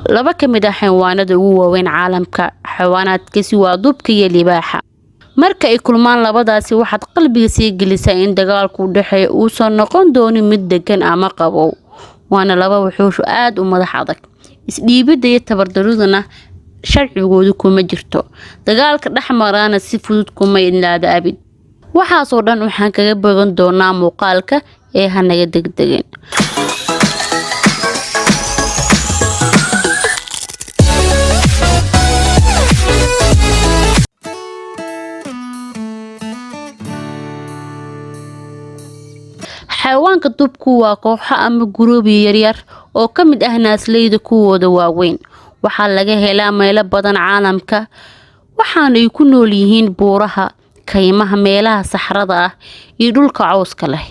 laba ka mid ah xayawaanada ugu waaweyn caalamka xayawaanaadkaasi waa dubka iyo libaaxa marka ay kulmaan labadaasi waxaad qalbiga sii gelisaa in dagaalku u dhaxeeyo uusan noqon doonin mid degan ama qabow waana laba wuxuushu aad u madax adag isdhiibida iyo tabardaruduna sharcigoodu kuma jirto dagaalka dhexmarana si fudud kuma ilaada abid waxaasoo dhan waxaan kaga bogan doonaa muuqaalka ee hanaga degdegin xayawaanka dubku waa kooxo ama guruubi yaryar oo ka mid ah naasleyda kuwooda waaweyn waxaa laga helaa meelo badan caalamka waxaana ay ku nool yihiin buuraha kaymaha meelaha saxrada ah iyo dhulka cawska leh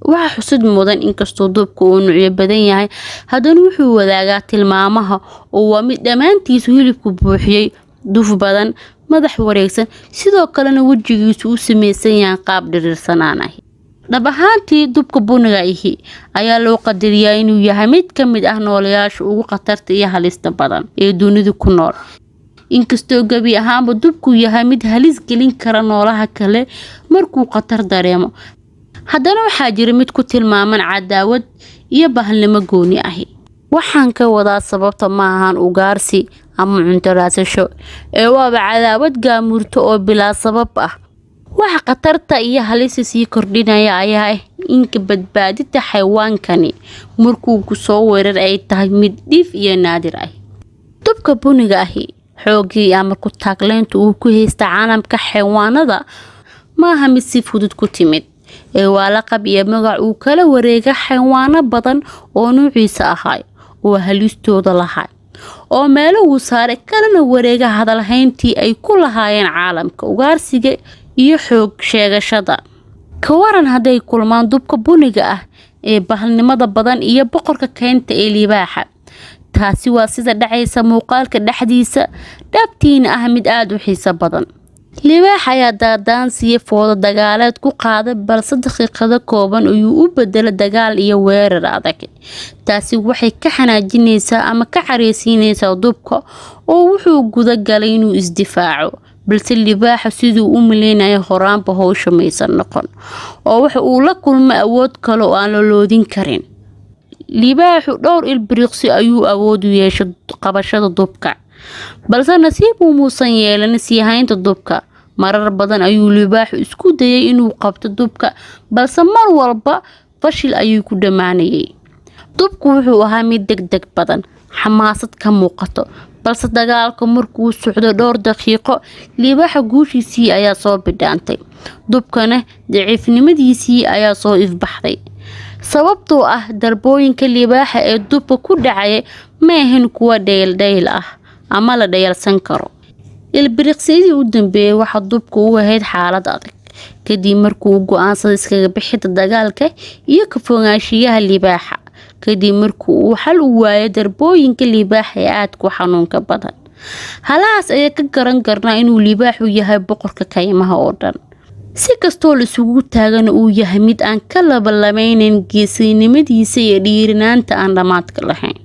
waxa xusid mudan inkastoo dubku uu nuucyo badan yahay haddana wuxuu wadaagaa tilmaamaha oo waa mid dhammaantiisu hilibku buuxiyey duf badan madax wareegsan sidoo kalena wejigiisu u samaysan yahay qaab dhiriirsanaan ah dhab ahaantii dubka buniga ahi ayaa loo qadariyaa inuu yahay mid ka mid ah noolayaasha ugu khatarta iyo halista badan ee dunida ku nool inkastoo gabi ahaanba dubku yahay mid halis gelin kara noolaha kale markuu khatar dareemo haddana waxaa jira mid ku tilmaaman cadaawad iyo bahalnimo gooni ahi waxaan ka wadaa sababta ma ahan ugaarsi ama cunto raasasho ee waaba cadaawad gaamurto oo bilaa sabab ah waxa khatarta iyo halista sii kordhinaya ayaa ah inka badbaadinta xayawaankani markuu ku soo weerar ay tahay mid dhif iyo naadir ah dubka buniga ahi xoogii ama ku taagleynta uu ku haysta caalamka xayawaanada maaha mid si fudud ku timid ee waa laqab iyo magac uu kala wareega xayawaano badan oo nuuciisa ahay oo halistooda lahaa oo meelo uu saaray kalena wareega hadalhayntii ay ku lahaayeen caalamka ugaarsiga iyo xoog sheegashada ka waran hadday kulmaan dubka buniga ah ee bahalnimada badan iyo boqorka keenta ee libaaxa taasi waa sida dhacaysa muuqaalka dhexdiisa dhabtiina ah mid aad u xiiso badan libaaxa ayaa daadaansiya foodo dagaaleed ku qaaday balse daqiiqado kooban ayuu u bedelo dagaal iyo weerar adag taasi waxay ka xanaajinaysaa ama ka careysiinaysaa dubka oo wuxuu guda galay inuu isdifaaco balse libaaxa siduu u maleynayo horaanba howsha maysan noqon oo waxa uu la kulmay awood kale oo aan la loodin karin libaaxu dhowr ilbiriqsi ayuu awood u yeeshay qabashada dubka balse nasiib muusan yeelan sii haynta dubka marar badan ayuu libaaxu isku dayay inuu qabto dubka balse mar walba fashil ayuu ku dhamaanayay dubku wuxuu ahaa mid degdeg badan xamaasad ka muuqato balse dagaalka markuu socdo dhowr daqiiqo libaaxa guushiisii ayaa soo bidhaantay dubkana daciifnimadiisii ayaa soo ifbaxday sababtoo ah darbooyinka libaaxa ee dubka ku dhacay ma ahayn kuwa dhayl ah ama la dhayalsan karo ilbiriqsidii u dambeeyay waxa dubka u ahayd xaalad adag kadib markuu go'aansaday iskaga bixida dagaalka iyo ka fogaanshiyaha libaaxa kadib markuu uu xal u waayay darbooyinka libaaxa ee aad ku xanuunka badan halaas ayaa ka garan karnaa inuu libaaxu yahay boqorka kaymaha oo dhan si kastoo la isugu taagana uu yahay mid aan ka labalabeynin geesinimadiisa iyo dhiirinaanta aan dhamaadka lahayn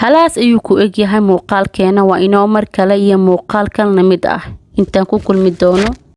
halaas ayuu ku eg yahay muuqaalkeena waa inoo mar kale iyo muuqaal kalena mid ah intaan ku kulmi doono